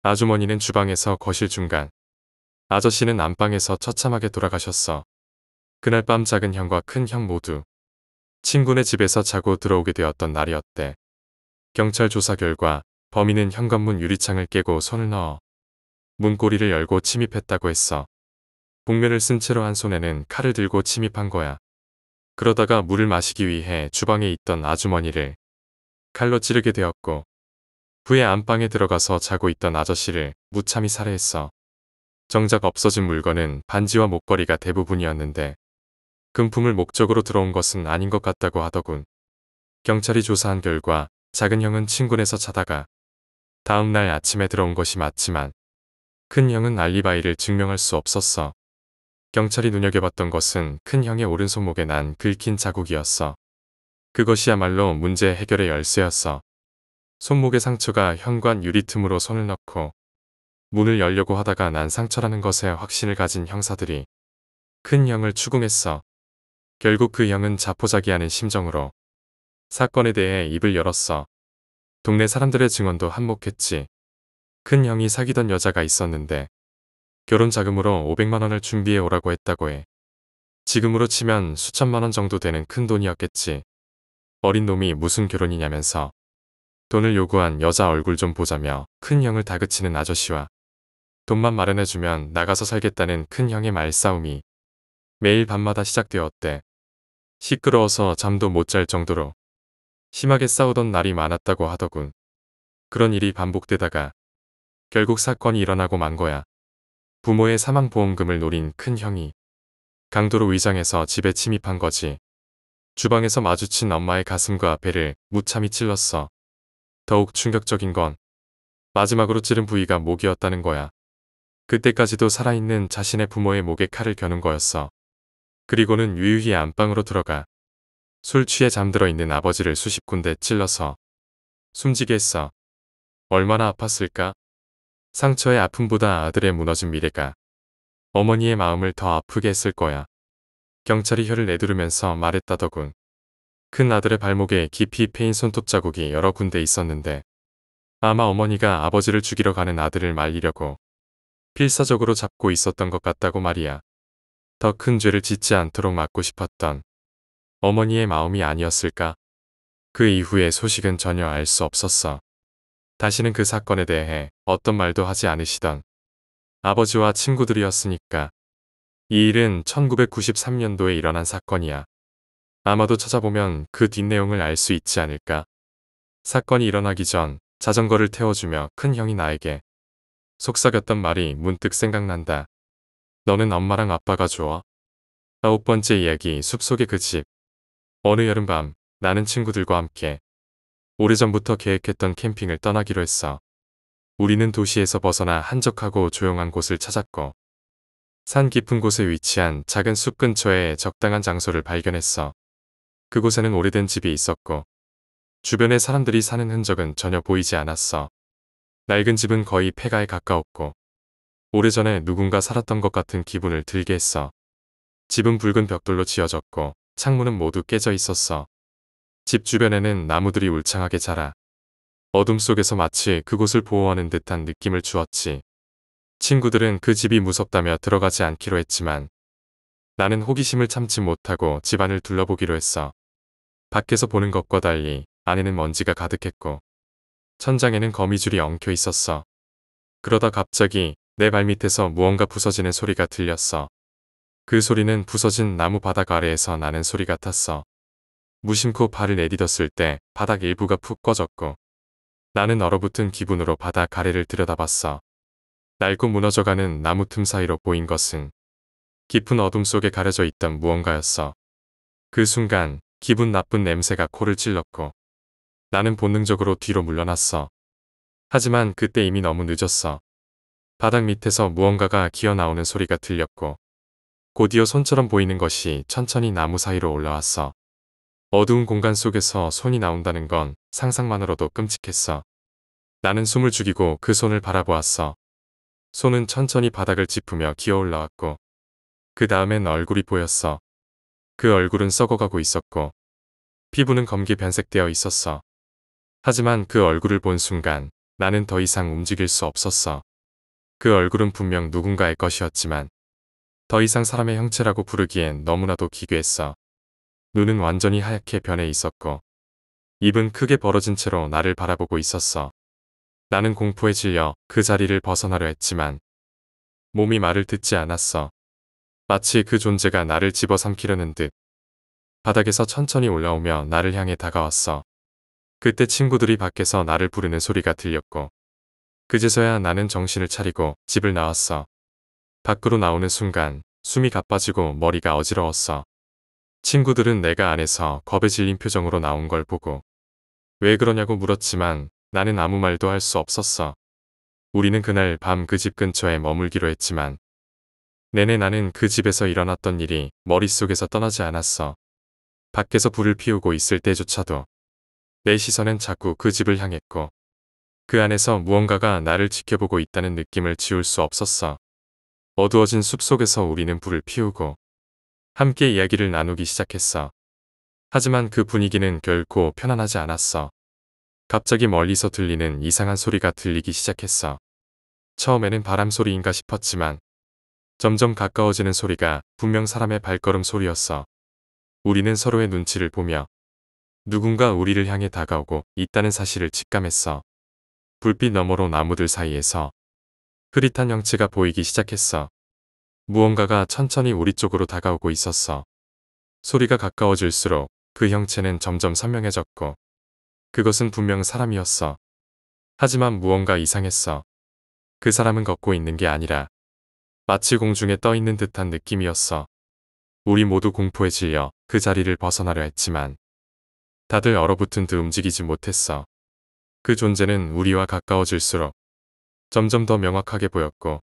아주머니는 주방에서 거실 중간, 아저씨는 안방에서 처참하게 돌아가셨어. 그날 밤 작은 형과 큰 형 모두 친구네 집에서 자고 들어오게 되었던 날이었대. 경찰 조사 결과 범인은 현관문 유리창을 깨고 손을 넣어 문고리를 열고 침입했다고 했어. 복면을 쓴 채로 한 손에는 칼을 들고 침입한 거야. 그러다가 물을 마시기 위해 주방에 있던 아주머니를 칼로 찌르게 되었고 후에 안방에 들어가서 자고 있던 아저씨를 무참히 살해했어. 정작 없어진 물건은 반지와 목걸이가 대부분이었는데 금품을 목적으로 들어온 것은 아닌 것 같다고 하더군. 경찰이 조사한 결과 작은 형은 친구네서 자다가 다음 날 아침에 들어온 것이 맞지만 큰 형은 알리바이를 증명할 수 없었어. 경찰이 눈여겨봤던 것은 큰 형의 오른손목에 난 긁힌 자국이었어. 그것이야말로 문제 해결의 열쇠였어. 손목의 상처가 현관 유리 틈으로 손을 넣고 문을 열려고 하다가 난 상처라는 것에 확신을 가진 형사들이 큰 형을 추궁했어. 결국 그 형은 자포자기하는 심정으로 사건에 대해 입을 열었어. 동네 사람들의 증언도 한몫했지. 큰 형이 사귀던 여자가 있었는데 결혼 자금으로 500만 원을 준비해 오라고 했다고 해. 지금으로 치면 수천만 원 정도 되는 큰 돈이었겠지. 어린 놈이 무슨 결혼이냐면서 돈을 요구한 여자 얼굴 좀 보자며 큰 형을 다그치는 아저씨와 돈만 마련해주면 나가서 살겠다는 큰 형의 말싸움이 매일 밤마다 시작되었대. 시끄러워서 잠도 못 잘 정도로 심하게 싸우던 날이 많았다고 하더군. 그런 일이 반복되다가 결국 사건이 일어나고 만 거야. 부모의 사망보험금을 노린 큰 형이 강도로 위장해서 집에 침입한 거지. 주방에서 마주친 엄마의 가슴과 배를 무참히 찔렀어. 더욱 충격적인 건 마지막으로 찌른 부위가 목이었다는 거야. 그때까지도 살아있는 자신의 부모의 목에 칼을 겨눈 거였어. 그리고는 유유히 안방으로 들어가 술 취해 잠들어 있는 아버지를 수십 군데 찔러서 숨지게 했어. 얼마나 아팠을까? 상처의 아픔보다 아들의 무너진 미래가 어머니의 마음을 더 아프게 했을 거야. 경찰이 혀를 내두르면서 말했다더군. 큰 아들의 발목에 깊이 패인 손톱 자국이 여러 군데 있었는데 아마 어머니가 아버지를 죽이러 가는 아들을 말리려고 필사적으로 잡고 있었던 것 같다고 말이야. 더 큰 죄를 짓지 않도록 막고 싶었던 어머니의 마음이 아니었을까? 그 이후의 소식은 전혀 알 수 없었어. 다시는 그 사건에 대해 어떤 말도 하지 않으시던 아버지와 친구들이었으니까. 이 일은 1993년도에 일어난 사건이야. 아마도 찾아보면 그 뒷내용을 알 수 있지 않을까? 사건이 일어나기 전 자전거를 태워주며 큰 형이 나에게 속삭였던 말이 문득 생각난다. 너는 엄마랑 아빠가 좋아? 9번째 이야기 숲속의 그 집. 어느 여름밤 나는 친구들과 함께 오래전부터 계획했던 캠핑을 떠나기로 했어. 우리는 도시에서 벗어나 한적하고 조용한 곳을 찾았고 산 깊은 곳에 위치한 작은 숲 근처에 적당한 장소를 발견했어. 그곳에는 오래된 집이 있었고 주변에 사람들이 사는 흔적은 전혀 보이지 않았어. 낡은 집은 거의 폐가에 가까웠고 오래전에 누군가 살았던 것 같은 기분을 들게 했어. 집은 붉은 벽돌로 지어졌고 창문은 모두 깨져 있었어. 집 주변에는 나무들이 울창하게 자라 어둠 속에서 마치 그곳을 보호하는 듯한 느낌을 주었지. 친구들은 그 집이 무섭다며 들어가지 않기로 했지만 나는 호기심을 참지 못하고 집안을 둘러보기로 했어. 밖에서 보는 것과 달리 안에는 먼지가 가득했고 천장에는 거미줄이 엉켜 있었어. 그러다 갑자기 내 발밑에서 무언가 부서지는 소리가 들렸어. 그 소리는 부서진 나무 바닥 아래에서 나는 소리 같았어. 무심코 발을 내디뎠을 때 바닥 일부가 푹 꺼졌고 나는 얼어붙은 기분으로 바닥 아래를 들여다봤어. 낡고 무너져가는 나무 틈 사이로 보인 것은 깊은 어둠 속에 가려져 있던 무언가였어. 그 순간 기분 나쁜 냄새가 코를 찔렀고 나는 본능적으로 뒤로 물러났어. 하지만 그때 이미 너무 늦었어. 바닥 밑에서 무언가가 기어나오는 소리가 들렸고 곧이어 손처럼 보이는 것이 천천히 나무 사이로 올라왔어. 어두운 공간 속에서 손이 나온다는 건 상상만으로도 끔찍했어. 나는 숨을 죽이고 그 손을 바라보았어. 손은 천천히 바닥을 짚으며 기어 올라왔고 그 다음엔 얼굴이 보였어. 그 얼굴은 썩어가고 있었고 피부는 검게 변색되어 있었어. 하지만 그 얼굴을 본 순간 나는 더 이상 움직일 수 없었어. 그 얼굴은 분명 누군가의 것이었지만 더 이상 사람의 형체라고 부르기엔 너무나도 기괴했어. 눈은 완전히 하얗게 변해 있었고 입은 크게 벌어진 채로 나를 바라보고 있었어. 나는 공포에 질려 그 자리를 벗어나려 했지만 몸이 말을 듣지 않았어. 마치 그 존재가 나를 집어삼키려는 듯 바닥에서 천천히 올라오며 나를 향해 다가왔어. 그때 친구들이 밖에서 나를 부르는 소리가 들렸고 그제서야 나는 정신을 차리고 집을 나왔어. 밖으로 나오는 순간 숨이 가빠지고 머리가 어지러웠어. 친구들은 내가 안에서 겁에 질린 표정으로 나온 걸 보고 왜 그러냐고 물었지만 나는 아무 말도 할 수 없었어. 우리는 그날 밤 그 집 근처에 머물기로 했지만 내내 나는 그 집에서 일어났던 일이 머릿속에서 떠나지 않았어. 밖에서 불을 피우고 있을 때조차도 내 시선은 자꾸 그 집을 향했고 그 안에서 무언가가 나를 지켜보고 있다는 느낌을 지울 수 없었어. 어두워진 숲속에서 우리는 불을 피우고 함께 이야기를 나누기 시작했어. 하지만 그 분위기는 결코 편안하지 않았어. 갑자기 멀리서 들리는 이상한 소리가 들리기 시작했어. 처음에는 바람 소리인가 싶었지만 점점 가까워지는 소리가 분명 사람의 발걸음 소리였어. 우리는 서로의 눈치를 보며 누군가 우리를 향해 다가오고 있다는 사실을 직감했어. 불빛 너머로 나무들 사이에서 흐릿한 형체가 보이기 시작했어. 무언가가 천천히 우리 쪽으로 다가오고 있었어. 소리가 가까워질수록 그 형체는 점점 선명해졌고 그것은 분명 사람이었어. 하지만 무언가 이상했어. 그 사람은 걷고 있는 게 아니라 마치 공중에 떠 있는 듯한 느낌이었어. 우리 모두 공포에 질려 그 자리를 벗어나려 했지만 다들 얼어붙은 듯 움직이지 못했어. 그 존재는 우리와 가까워질수록 점점 더 명확하게 보였고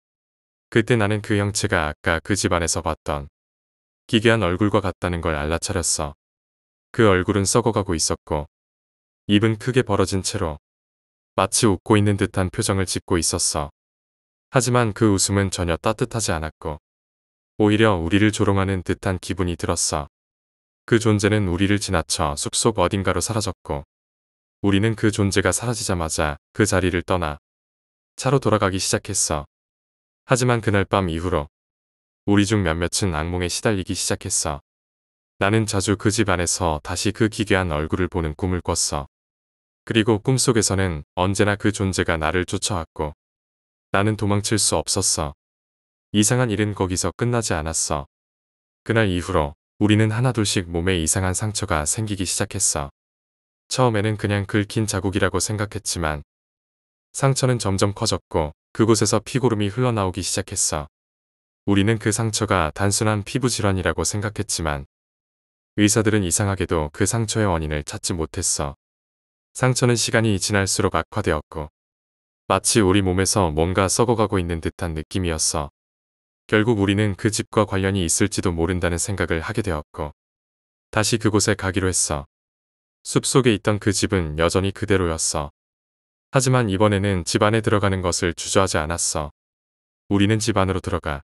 그때 나는 그 형체가 아까 그 집안에서 봤던 기괴한 얼굴과 같다는 걸 알아차렸어. 그 얼굴은 썩어가고 있었고 입은 크게 벌어진 채로 마치 웃고 있는 듯한 표정을 짓고 있었어. 하지만 그 웃음은 전혀 따뜻하지 않았고 오히려 우리를 조롱하는 듯한 기분이 들었어. 그 존재는 우리를 지나쳐 숲속 어딘가로 사라졌고 우리는 그 존재가 사라지자마자 그 자리를 떠나 차로 돌아가기 시작했어. 하지만 그날 밤 이후로 우리 중 몇몇은 악몽에 시달리기 시작했어. 나는 자주 그 집 안에서 다시 그 기괴한 얼굴을 보는 꿈을 꿨어. 그리고 꿈속에서는 언제나 그 존재가 나를 쫓아왔고 나는 도망칠 수 없었어. 이상한 일은 거기서 끝나지 않았어. 그날 이후로 우리는 하나둘씩 몸에 이상한 상처가 생기기 시작했어. 처음에는 그냥 긁힌 자국이라고 생각했지만 상처는 점점 커졌고 그곳에서 피고름이 흘러나오기 시작했어. 우리는 그 상처가 단순한 피부 질환이라고 생각했지만 의사들은 이상하게도 그 상처의 원인을 찾지 못했어. 상처는 시간이 지날수록 악화되었고 마치 우리 몸에서 뭔가 썩어가고 있는 듯한 느낌이었어. 결국 우리는 그 집과 관련이 있을지도 모른다는 생각을 하게 되었고 다시 그곳에 가기로 했어. 숲속에 있던 그 집은 여전히 그대로였어. 하지만 이번에는 집 안에 들어가는 것을 주저하지 않았어. 우리는 집 안으로 들어가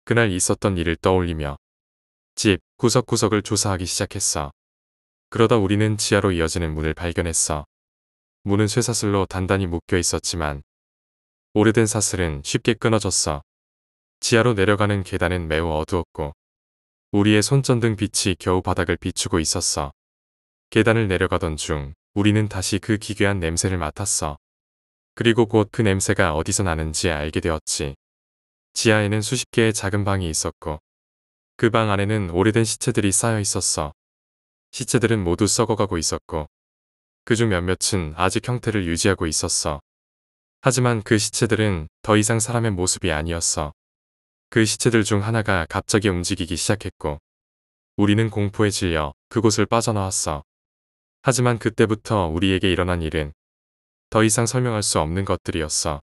그날 있었던 일을 떠올리며 집 구석구석을 조사하기 시작했어. 그러다 우리는 지하로 이어지는 문을 발견했어. 문은 쇠사슬로 단단히 묶여 있었지만 오래된 사슬은 쉽게 끊어졌어. 지하로 내려가는 계단은 매우 어두웠고 우리의 손전등 빛이 겨우 바닥을 비추고 있었어. 계단을 내려가던 중 우리는 다시 그 기괴한 냄새를 맡았어. 그리고 곧 그 냄새가 어디서 나는지 알게 되었지. 지하에는 수십 개의 작은 방이 있었고 그 방 안에는 오래된 시체들이 쌓여 있었어. 시체들은 모두 썩어가고 있었고 그중 몇몇은 아직 형태를 유지하고 있었어. 하지만 그 시체들은 더 이상 사람의 모습이 아니었어. 그 시체들 중 하나가 갑자기 움직이기 시작했고 우리는 공포에 질려 그곳을 빠져나왔어. 하지만 그때부터 우리에게 일어난 일은 더 이상 설명할 수 없는 것들이었어.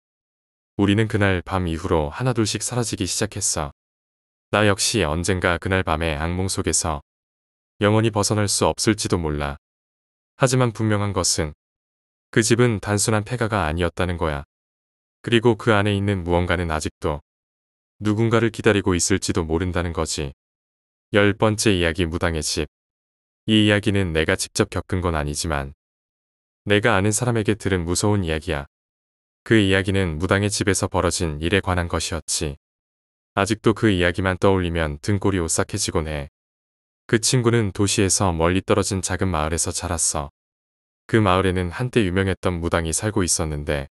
우리는 그날 밤 이후로 하나둘씩 사라지기 시작했어. 나 역시 언젠가 그날 밤의 악몽 속에서 영원히 벗어날 수 없을지도 몰라. 하지만 분명한 것은 그 집은 단순한 폐가가 아니었다는 거야. 그리고 그 안에 있는 무언가는 아직도 누군가를 기다리고 있을지도 모른다는 거지. 10번째 이야기 무당의 집. 이 이야기는 내가 직접 겪은 건 아니지만 내가 아는 사람에게 들은 무서운 이야기야. 그 이야기는 무당의 집에서 벌어진 일에 관한 것이었지. 아직도 그 이야기만 떠올리면 등골이 오싹해지곤 해. 그 친구는 도시에서 멀리 떨어진 작은 마을에서 자랐어. 그 마을에는 한때 유명했던 무당이 살고 있었는데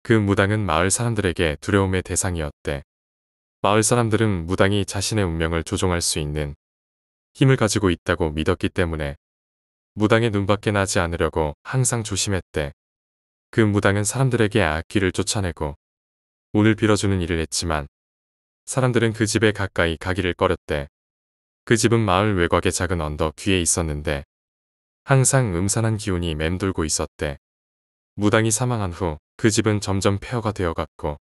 그 무당은 마을 사람들에게 두려움의 대상이었대. 마을 사람들은 무당이 자신의 운명을 조종할 수 있는 힘을 가지고 있다고 믿었기 때문에 무당의 눈밖에 나지 않으려고 항상 조심했대. 그 무당은 사람들에게 악귀를 쫓아내고 운을 빌어주는 일을 했지만 사람들은 그 집에 가까이 가기를 꺼렸대. 그 집은 마을 외곽의 작은 언덕 위에 있었는데 항상 음산한 기운이 맴돌고 있었대. 무당이 사망한 후 그 집은 점점 폐허가 되어갔고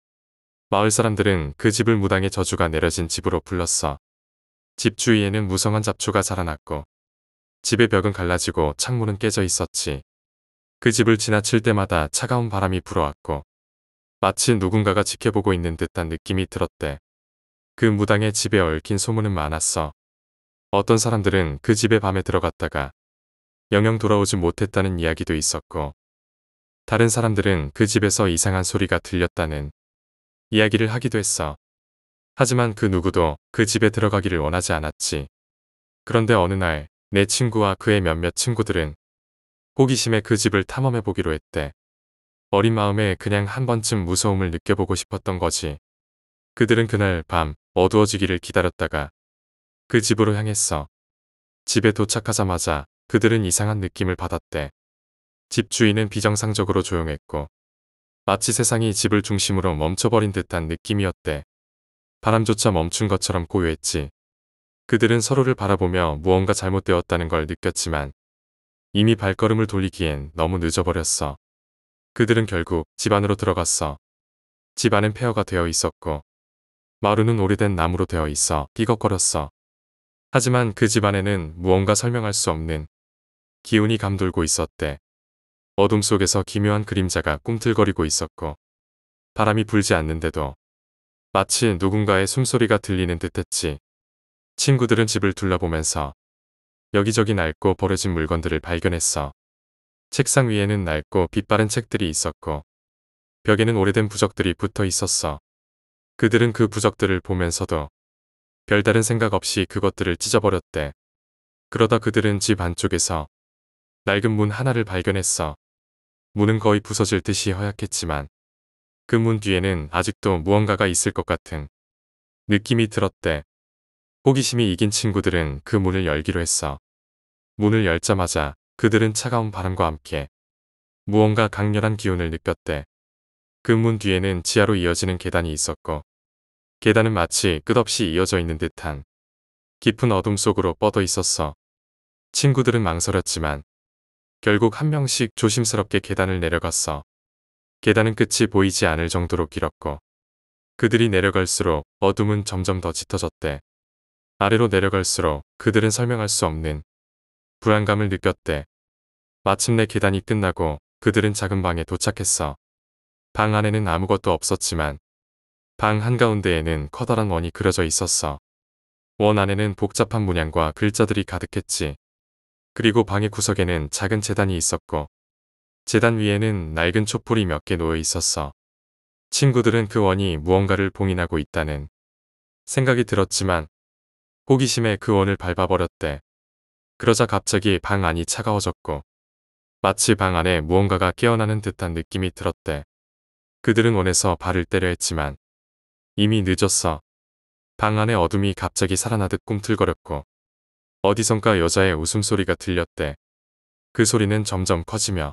마을 사람들은 그 집을 무당의 저주가 내려진 집으로 불렀어. 집 주위에는 무성한 잡초가 자라났고 집의 벽은 갈라지고 창문은 깨져 있었지. 그 집을 지나칠 때마다 차가운 바람이 불어왔고 마치 누군가가 지켜보고 있는 듯한 느낌이 들었대. 그 무당의 집에 얽힌 소문은 많았어. 어떤 사람들은 그 집에 밤에 들어갔다가 영영 돌아오지 못했다는 이야기도 있었고 다른 사람들은 그 집에서 이상한 소리가 들렸다는 이야기를 하기도 했어. 하지만 그 누구도 그 집에 들어가기를 원하지 않았지. 그런데 어느 날 내 친구와 그의 몇몇 친구들은 호기심에 그 집을 탐험해 보기로 했대. 어린 마음에 그냥 한 번쯤 무서움을 느껴보고 싶었던 거지. 그들은 그날 밤 어두워지기를 기다렸다가 그 집으로 향했어. 집에 도착하자마자 그들은 이상한 느낌을 받았대. 집 주인은 비정상적으로 조용했고 마치 세상이 집을 중심으로 멈춰버린 듯한 느낌이었대. 바람조차 멈춘 것처럼 고요했지. 그들은 서로를 바라보며 무언가 잘못되었다는 걸 느꼈지만 이미 발걸음을 돌리기엔 너무 늦어버렸어. 그들은 결국 집 안으로 들어갔어. 집 안은 폐허가 되어 있었고 마루는 오래된 나무로 되어 있어 삐걱거렸어. 하지만 그 집 안에는 무언가 설명할 수 없는 기운이 감돌고 있었대. 어둠 속에서 기묘한 그림자가 꿈틀거리고 있었고 바람이 불지 않는데도 마치 누군가의 숨소리가 들리는 듯했지. 친구들은 집을 둘러보면서 여기저기 낡고 버려진 물건들을 발견했어. 책상 위에는 낡고 빛바랜 책들이 있었고 벽에는 오래된 부적들이 붙어 있었어. 그들은 그 부적들을 보면서도 별다른 생각 없이 그것들을 찢어버렸대. 그러다 그들은 집 안쪽에서 낡은 문 하나를 발견했어. 문은 거의 부서질 듯이 허약했지만 그 문 뒤에는 아직도 무언가가 있을 것 같은 느낌이 들었대. 호기심이 이긴 친구들은 그 문을 열기로 했어. 문을 열자마자 그들은 차가운 바람과 함께 무언가 강렬한 기운을 느꼈대. 그 문 뒤에는 지하로 이어지는 계단이 있었고 계단은 마치 끝없이 이어져 있는 듯한 깊은 어둠 속으로 뻗어 있었어. 친구들은 망설였지만 결국 한 명씩 조심스럽게 계단을 내려갔어. 계단은 끝이 보이지 않을 정도로 길었고 그들이 내려갈수록 어둠은 점점 더 짙어졌대. 아래로 내려갈수록 그들은 설명할 수 없는 불안감을 느꼈대. 마침내 계단이 끝나고 그들은 작은 방에 도착했어. 방 안에는 아무것도 없었지만 방 한가운데에는 커다란 원이 그려져 있었어. 원 안에는 복잡한 문양과 글자들이 가득했지. 그리고 방의 구석에는 작은 제단이 있었고 제단 위에는 낡은 촛불이 몇 개 놓여 있었어. 친구들은 그 원이 무언가를 봉인하고 있다는 생각이 들었지만 호기심에 그 원을 밟아버렸대. 그러자 갑자기 방 안이 차가워졌고 마치 방 안에 무언가가 깨어나는 듯한 느낌이 들었대. 그들은 원에서 발을 떼려 했지만 이미 늦었어. 방 안의 어둠이 갑자기 살아나듯 꿈틀거렸고 어디선가 여자의 웃음소리가 들렸대. 그 소리는 점점 커지며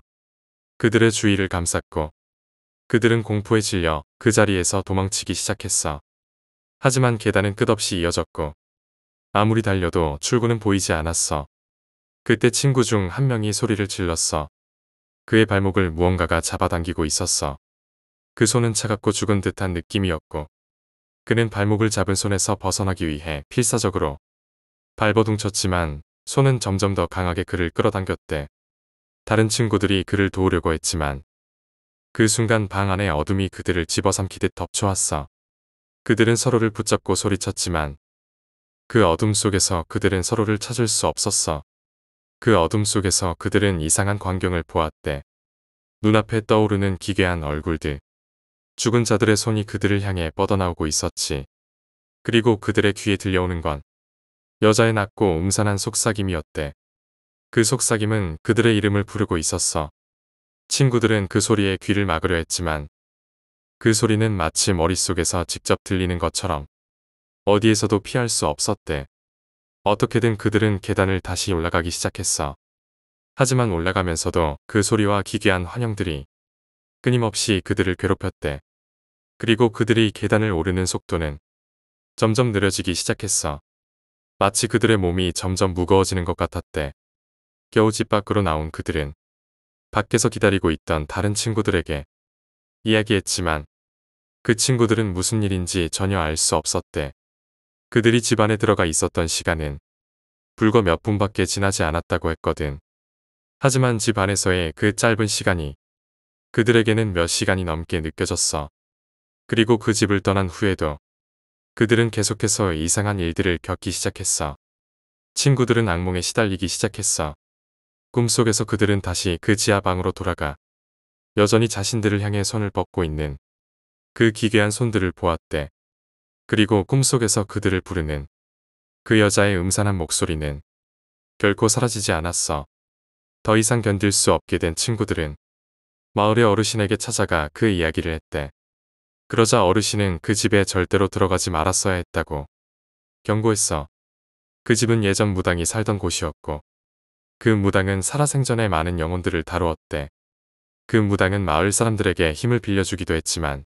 그들의 주위를 감쌌고 그들은 공포에 질려 그 자리에서 도망치기 시작했어. 하지만 계단은 끝없이 이어졌고 아무리 달려도 출구는 보이지 않았어. 그때 친구 중 한 명이 소리를 질렀어. 그의 발목을 무언가가 잡아당기고 있었어. 그 손은 차갑고 죽은 듯한 느낌이었고 그는 발목을 잡은 손에서 벗어나기 위해 필사적으로 발버둥쳤지만 손은 점점 더 강하게 그를 끌어당겼대. 다른 친구들이 그를 도우려고 했지만 그 순간 방 안의 어둠이 그들을 집어삼키듯 덮쳐왔어. 그들은 서로를 붙잡고 소리쳤지만 그 어둠 속에서 그들은 서로를 찾을 수 없었어. 그 어둠 속에서 그들은 이상한 광경을 보았대. 눈앞에 떠오르는 기괴한 얼굴들. 죽은 자들의 손이 그들을 향해 뻗어나오고 있었지. 그리고 그들의 귀에 들려오는 건 여자의 낮고 음산한 속삭임이었대. 그 속삭임은 그들의 이름을 부르고 있었어. 친구들은 그 소리에 귀를 막으려 했지만 그 소리는 마치 머릿속에서 직접 들리는 것처럼 어디에서도 피할 수 없었대. 어떻게든 그들은 계단을 다시 올라가기 시작했어. 하지만 올라가면서도 그 소리와 기괴한 환영들이 끊임없이 그들을 괴롭혔대. 그리고 그들이 계단을 오르는 속도는 점점 느려지기 시작했어. 마치 그들의 몸이 점점 무거워지는 것 같았대. 겨우 집 밖으로 나온 그들은 밖에서 기다리고 있던 다른 친구들에게 이야기했지만 그 친구들은 무슨 일인지 전혀 알 수 없었대. 그들이 집 안에 들어가 있었던 시간은 불과 몇 분밖에 지나지 않았다고 했거든. 하지만 집 안에서의 그 짧은 시간이 그들에게는 몇 시간이 넘게 느껴졌어. 그리고 그 집을 떠난 후에도 그들은 계속해서 이상한 일들을 겪기 시작했어. 친구들은 악몽에 시달리기 시작했어. 꿈속에서 그들은 다시 그 지하방으로 돌아가 여전히 자신들을 향해 손을 뻗고 있는 그 기괴한 손들을 보았대. 그리고 꿈속에서 그들을 부르는 그 여자의 음산한 목소리는 결코 사라지지 않았어. 더 이상 견딜 수 없게 된 친구들은 마을의 어르신에게 찾아가 그 이야기를 했대. 그러자 어르신은 그 집에 절대로 들어가지 말았어야 했다고 경고했어. 그 집은 예전 무당이 살던 곳이었고 그 무당은 살아생전에 많은 영혼들을 다루었대. 그 무당은 마을 사람들에게 힘을 빌려주기도 했지만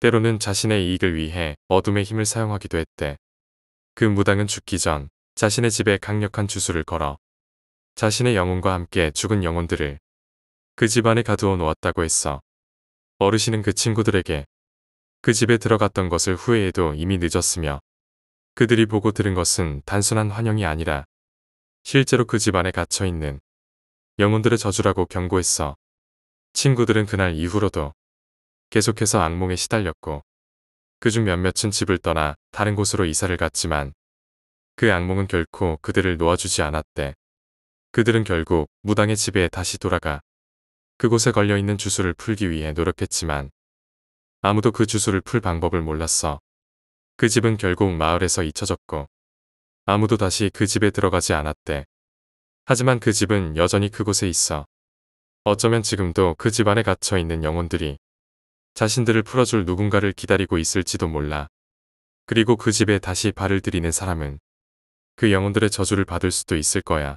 때로는 자신의 이익을 위해 어둠의 힘을 사용하기도 했대. 그 무당은 죽기 전 자신의 집에 강력한 주술을 걸어 자신의 영혼과 함께 죽은 영혼들을 그 집 안에 가두어 놓았다고 했어. 어르신은 그 친구들에게 그 집에 들어갔던 것을 후회해도 이미 늦었으며 그들이 보고 들은 것은 단순한 환영이 아니라 실제로 그 집 안에 갇혀있는 영혼들의 저주라고 경고했어. 친구들은 그날 이후로도 계속해서 악몽에 시달렸고 그중 몇몇은 집을 떠나 다른 곳으로 이사를 갔지만 그 악몽은 결코 그들을 놓아주지 않았대. 그들은 결국 무당의 집에 다시 돌아가 그곳에 걸려있는 주술을 풀기 위해 노력했지만 아무도 그 주술을 풀 방법을 몰랐어. 그 집은 결국 마을에서 잊혀졌고 아무도 다시 그 집에 들어가지 않았대. 하지만 그 집은 여전히 그곳에 있어. 어쩌면 지금도 그 집 안에 갇혀있는 영혼들이 자신들을 풀어줄 누군가를 기다리고 있을지도 몰라. 그리고 그 집에 다시 발을 들이는 사람은 그 영혼들의 저주를 받을 수도 있을 거야.